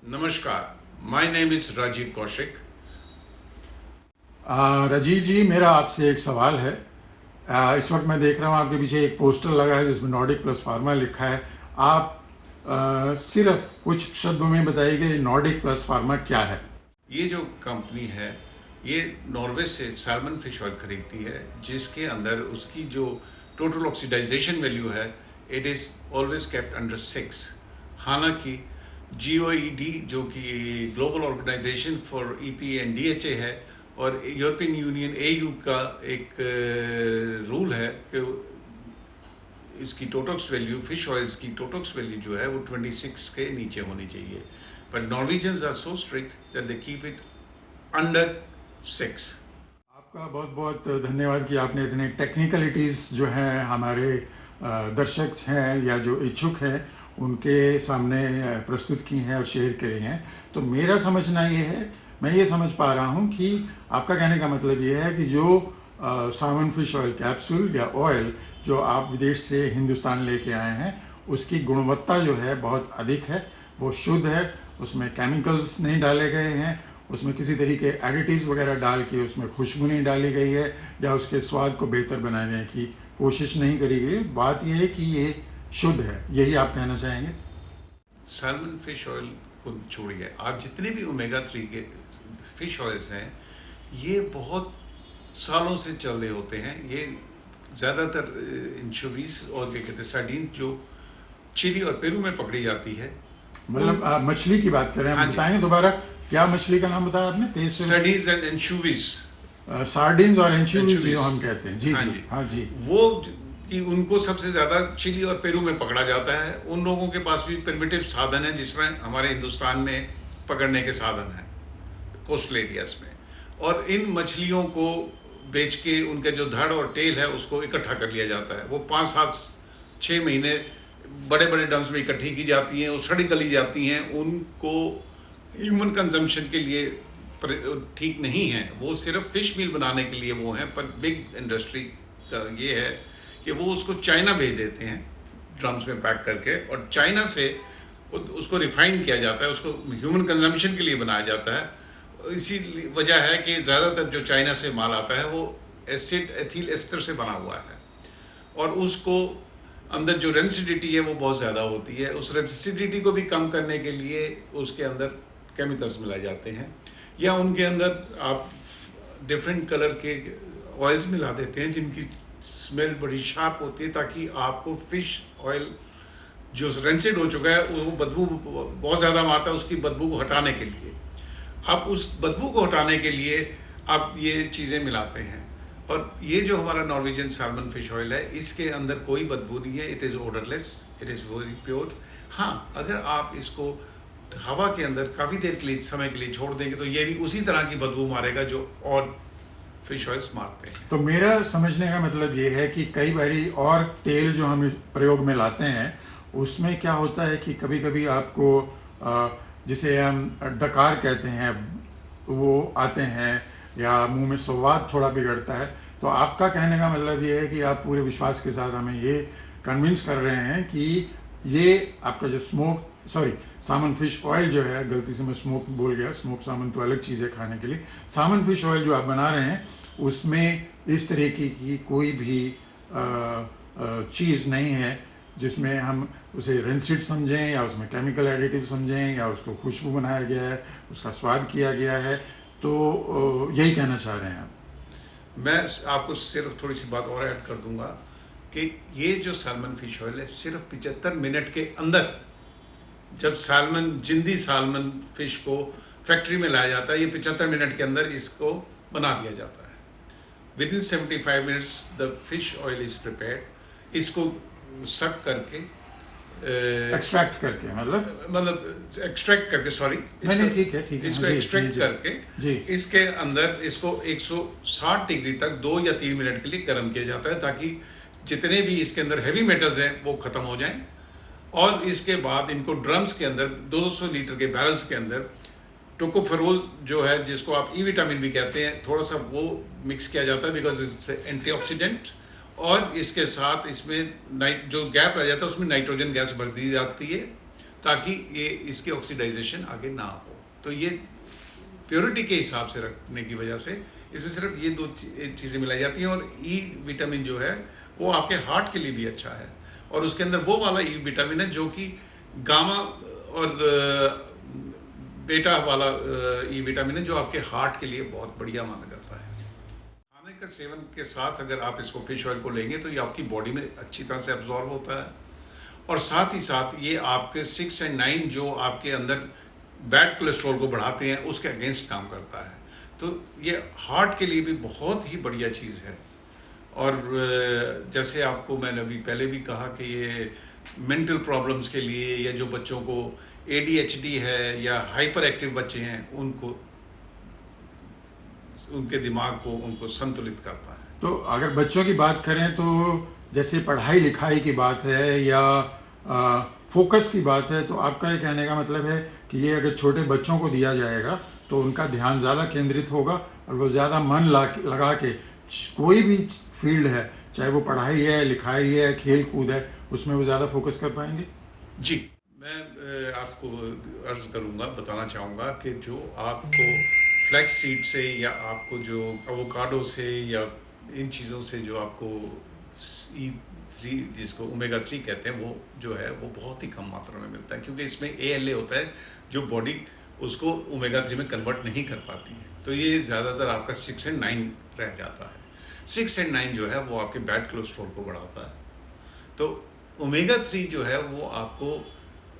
नमस्कार, my name is Rajiv Kaushik. Rajiv ji, मेरा आपसे एक सवाल है। इस वक्त मैं देख रहा हूँ आपके पीछे एक पोस्टर लगा है जिसमें नॉर्डिक प्लस फार्मा लिखा है। आप सिर्फ कुछ शब्दों में बताइए कि नॉर्डिक प्लस फार्मा क्या है। ये जो कंपनी है ये नॉर्वे से सैल्मन फिश ऑयल खरीदती है, जिसके अंदर उसकी जो टोटल ऑक्सीडाइजेशन वैल्यू है it is always kept under 6। हालांकि GOED जो कि global organization for EP and DHA है और यूरोपियन यूनियन AU का एक रूल है कि इसकी टोटॉक्स वैल्यू, फिश ऑयल्स की टोटॉक्स वैल्यू जो है वो 26 के नीचे होनी चाहिए। But Norwegians are so strict that they keep it under 6। आपका बहुत बहुत धन्यवाद कि आपने इतने टेक्निकलिटीज़ जो हैं हमारे दर्शक हैं या जो इच्छुक हैं उनके सामने प्रस्तुत की हैं और शेयर करी हैं। तो मेरा समझना ये है, मैं ये समझ पा रहा हूँ कि आपका कहने का मतलब ये है कि जो सावन फिश ऑयल कैप्सूल या ऑयल जो आप विदेश से हिंदुस्तान लेके आए हैं उसकी गुणवत्ता जो है बहुत अधिक है, वो शुद्ध है, उसमें केमिकल्स नहीं डाले गए हैं, उसमें किसी तरीके एडिटिव्स वगैरह डाल के उसमें खुशबू नहीं डाली गई है या उसके स्वाद को बेहतर बनाने की कोशिश नहीं करी गई। बात यह है कि ये शुद्ध है, यही आप कहना चाहेंगे? सैल्मन फिश ऑयल को छोड़िए, आप जितने भी ओमेगा 3 के फिश ऑयल्स हैं ये बहुत सालों से चल रहे होते हैं। ये ज़्यादातर इंशोवीज और क्या कहते हैं सार्डीन जो चिली और पेरू में पकड़ी जाती है, मतलब मछली की बात करें, हाँ आप जी, बताएंगे दोबारा क्या मछली का नाम बताया आपने तेज से? Sardines and एंशोवीज। सार्डिन्स और एंचोवीज एंशोवीज, जो हम कहते हैं। जी हाँ जी, जी, हाँ जी। वो कि उनको सबसे ज़्यादा चिली और पेरू में पकड़ा जाता है। उन लोगों के पास भी प्रिमिटिव साधन है जिस तरह हमारे हिंदुस्तान में पकड़ने के साधन हैं कोस्टल एरियाज में, और इन मछलियों को बेच के उनके जो धड़ और टेल है उसको इकट्ठा कर लिया जाता है। वो 5, 7, 6 महीने बड़े बड़े डम्स में इकट्ठी की जाती हैं, वो सड़ी गली जाती हैं, उनको ह्यूमन कंजम्पशन के लिए ठीक नहीं है, वो सिर्फ फिश मील बनाने के लिए वो हैं। पर बिग इंडस्ट्री का ये है कि वो उसको चाइना भेज देते हैं ड्रम्स में पैक करके, और चाइना से उसको रिफाइन किया जाता है, उसको ह्यूमन कंजम्पशन के लिए बनाया जाता है। इसी वजह है कि ज़्यादातर जो चाइना से माल आता है वो एसिड एथिल एस्टर से बना हुआ है, और उसको अंदर जो रेंसिडिटी है वो बहुत ज़्यादा होती है। उस रेंसिडिटी को भी कम करने के लिए उसके अंदर केमिकल्स मिलाए जाते हैं, या उनके अंदर आप डिफरेंट कलर के ऑयल्स मिला देते हैं जिनकी स्मेल बड़ी शार्प होती है, ताकि आपको फिश ऑयल जो रेंसिड हो चुका है वो बदबू बहुत ज़्यादा मारता है, उसकी बदबू को हटाने के लिए आप उस बदबू को हटाने के लिए आप ये चीज़ें मिलाते हैं। और ये जो हमारा नॉर्वेजियन सैल्मन फिश ऑयल है इसके अंदर कोई बदबू नहीं है, it is odourless, it is very pure. हाँ, अगर आप इसको हवा के अंदर काफ़ी देर के लिए, समय के लिए छोड़ देंगे तो ये भी उसी तरह की बदबू मारेगा जो और फिश ऑयल्स मारते हैं। तो मेरा समझने का मतलब ये है कि कई बारी और तेल जो हम प्रयोग में लाते हैं उसमें क्या होता है कि कभी कभी आपको जिसे हम डकार कहते हैं वो आते हैं या मुंह में स्वाद थोड़ा बिगड़ता है। तो आपका कहने का मतलब ये है कि आप पूरे विश्वास के साथ हमें ये कन्विंस कर रहे हैं कि ये आपका जो सामन फिश ऑयल जो है, गलती से मैं स्मोक बोल गया, स्मोक सामन तो अलग चीज़ है खाने के लिए, सामन फिश ऑयल जो आप बना रहे हैं उसमें इस तरीके की कोई भी चीज़ नहीं है जिसमें हम उसे रेंसिड समझें या उसमें केमिकल एडिटिव समझें या उसको खुशबू बनाया गया है, उसका स्वाद किया गया है। तो यही कहना चाह रहे हैं आप? मैं आपको सिर्फ थोड़ी सी बात और ऐड कर दूंगा कि ये जो सैल्मन फिश ऑयल है सिर्फ 75 मिनट के अंदर, जब सैल्मन जिंदी सैल्मन फिश को फैक्ट्री में लाया जाता है, ये 75 मिनट के अंदर इसको बना दिया जाता है। With in 75 minutes the fish oil is prepared. इसको सक करके एक्सट्रैक्ट करके, मतलब एक्सट्रैक्ट करके, सॉरी, नहीं ठीक है, ठीक है, इसको जी एक्सट्रैक्ट जी करके जी। इसके अंदर इसको 160 डिग्री तक 2 या 3 मिनट के लिए गर्म किया जाता है, ताकि जितने भी इसके अंदर हैवी मेटल्स हैं वो ख़त्म हो जाएं। और इसके बाद इनको ड्रम्स के अंदर 200 लीटर के बैरल्स के अंदर टोकोफेरोल जो है, जिसको आप ई विटामिन भी कहते हैं, थोड़ा सा वो मिक्स किया जाता है बिकॉज इट्स एंटीऑक्सीडेंट। और इसके साथ इसमें जो गैप रह जाता है उसमें नाइट्रोजन गैस भर दी जाती है, ताकि ये इसकी ऑक्सीडाइजेशन आगे ना हो। तो ये प्योरिटी के हिसाब से रखने की वजह से इसमें सिर्फ ये दो चीज़ें मिलाई जाती हैं। और ई विटामिन जो है वो आपके हार्ट के लिए भी अच्छा है, और उसके अंदर वो वाला ई विटामिन है जो कि गामा और बेटा वाला ई विटामिन है जो आपके हार्ट के लिए बहुत बढ़िया माना जाता है। खाने का सेवन के साथ अगर आप इसको फिश ऑयल को लेंगे तो ये आपकी बॉडी में अच्छी तरह से अब्जॉर्ब होता है, और साथ ही साथ ये आपके 6 और 9 जो आपके अंदर बैड कोलेस्ट्रॉल को बढ़ाते हैं उसके अगेंस्ट काम करता है। तो ये हार्ट के लिए भी बहुत ही बढ़िया चीज़ है। और जैसे आपको मैंने अभी पहले भी कहा कि ये मेंटल प्रॉब्लम्स के लिए, या जो बच्चों को ADHD है या हाइपर एक्टिव बच्चे हैं, उनको उनके दिमाग को उनको संतुलित करता है। तो अगर बच्चों की बात करें तो जैसे पढ़ाई लिखाई की बात है या फोकस की बात है, तो आपका ये कहने का मतलब है कि ये अगर छोटे बच्चों को दिया जाएगा तो उनका ध्यान ज़्यादा केंद्रित होगा और वो ज़्यादा मन लगा के कोई भी फील्ड है, चाहे वो पढ़ाई है, लिखाई है, खेल कूद है, उसमें वो ज़्यादा फोकस कर पाएंगे। जी, मैं आपको अर्ज करूँगा, बताना चाहूँगा कि जो आपको फ्लैक्स सीड से या आपको जो एवोकाडो से या इन चीज़ों से जो आपको E3 जिसको ओमेगा 3 कहते हैं, वो जो है वो बहुत ही कम मात्रा में मिलता है, क्योंकि इसमें ALA होता है जो बॉडी उसको ओमेगा 3 में कन्वर्ट नहीं कर पाती है। तो ये ज़्यादातर आपका 6 और 9 रह जाता है। 6 और 9 जो है वो आपके बैड कोलेस्ट्रॉल को बढ़ाता है। तो ओमेगा 3 जो है वो आपको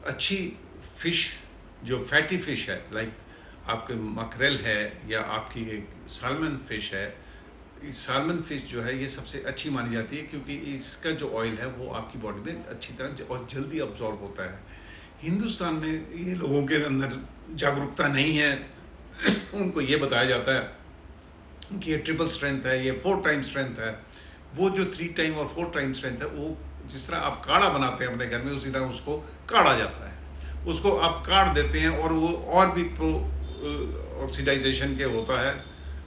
अच्छी फिश, जो फैटी फिश है, लाइक आपके मकरेल है या आपकी सालमन फिश है, सालमन फिश जो है ये सबसे अच्छी मानी जाती है, क्योंकि इसका जो ऑयल है वो आपकी बॉडी में अच्छी तरह और जल्दी अब्जॉर्ब होता है। हिंदुस्तान में ये लोगों के अंदर जागरूकता नहीं है। उनको ये बताया जाता है कि ये ट्रिपल स्ट्रेंथ है, ये 4 टाइम स्ट्रेंथ है। वो जो 3 टाइम और 4 टाइम स्ट्रेंथ है, वो जिस तरह आप काढ़ा बनाते हैं अपने घर में, उसी तरह उसको काढ़ा जाता है। उसको आप काढ़ देते हैं और वो और भी ऑक्सीडाइजेशन के होता है,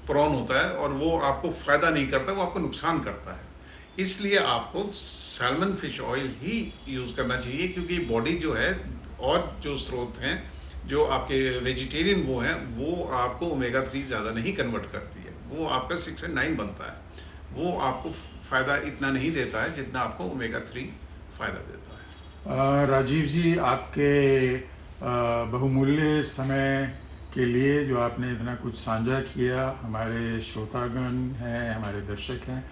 प्रॉन होता है, और वो आपको फ़ायदा नहीं करता, वो आपको नुकसान करता है। इसलिए आपको सैल्मन फिश ऑयल ही यूज़ करना चाहिए, क्योंकि बॉडी जो है और जो स्रोत हैं जो आपके वेजिटेरियन वो हैं, वो आपको ओमेगा 3 ज़्यादा नहीं कन्वर्ट करती है। वो आपका 6 और 9 बनता है, वो आपको फ़ायदा इतना नहीं देता है जितना आपको ओमेगा 3 फ़ायदा देता है। राजीव जी, आपके बहुमूल्य समय के लिए जो आपने इतना कुछ साझा किया, हमारे श्रोतागण हैं, हमारे दर्शक हैं,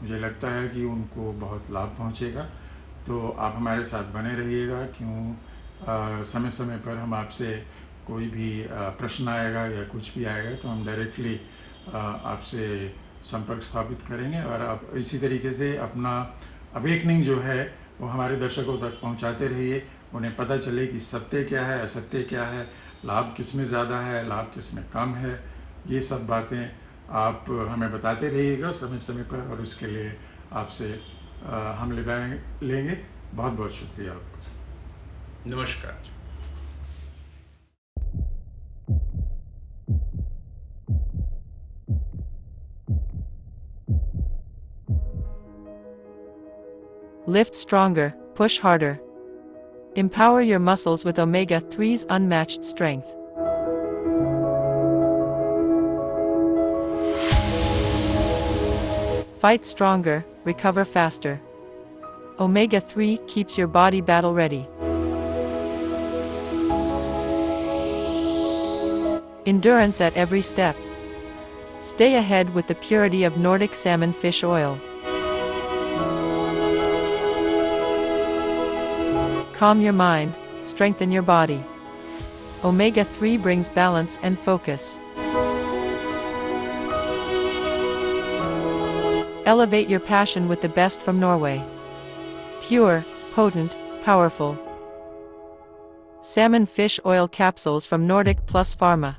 मुझे लगता है कि उनको बहुत लाभ पहुंचेगा। तो आप हमारे साथ बने रहिएगा, क्यों समय समय पर हम आपसे कोई भी प्रश्न आएगा या कुछ भी आएगा तो हम डायरेक्टली आपसे संपर्क स्थापित करेंगे, और आप इसी तरीके से अपना अवेकनिंग जो है वो हमारे दर्शकों तक पहुंचाते रहिए। उन्हें पता चले कि सत्य क्या है, असत्य क्या है, लाभ किस में ज़्यादा है, लाभ किस में कम है। ये सब बातें आप हमें बताते रहिएगा समय समय पर, और उसके लिए आपसे हम विदाई लेंगे। बहुत बहुत शुक्रिया आपका। नमस्कार। Lift stronger, push harder. Empower your muscles with Omega 3's unmatched strength. Fight stronger, recover faster. Omega 3 keeps your body battle ready. Endurance at every step. Stay ahead with the purity of Nordic salmon fish oil. Calm your mind, strengthen your body. Omega 3 brings balance and focus. Elevate your passion with the best from Norway. Pure, potent, powerful. Salmon fish oil capsules from Nordic Plus Pharma.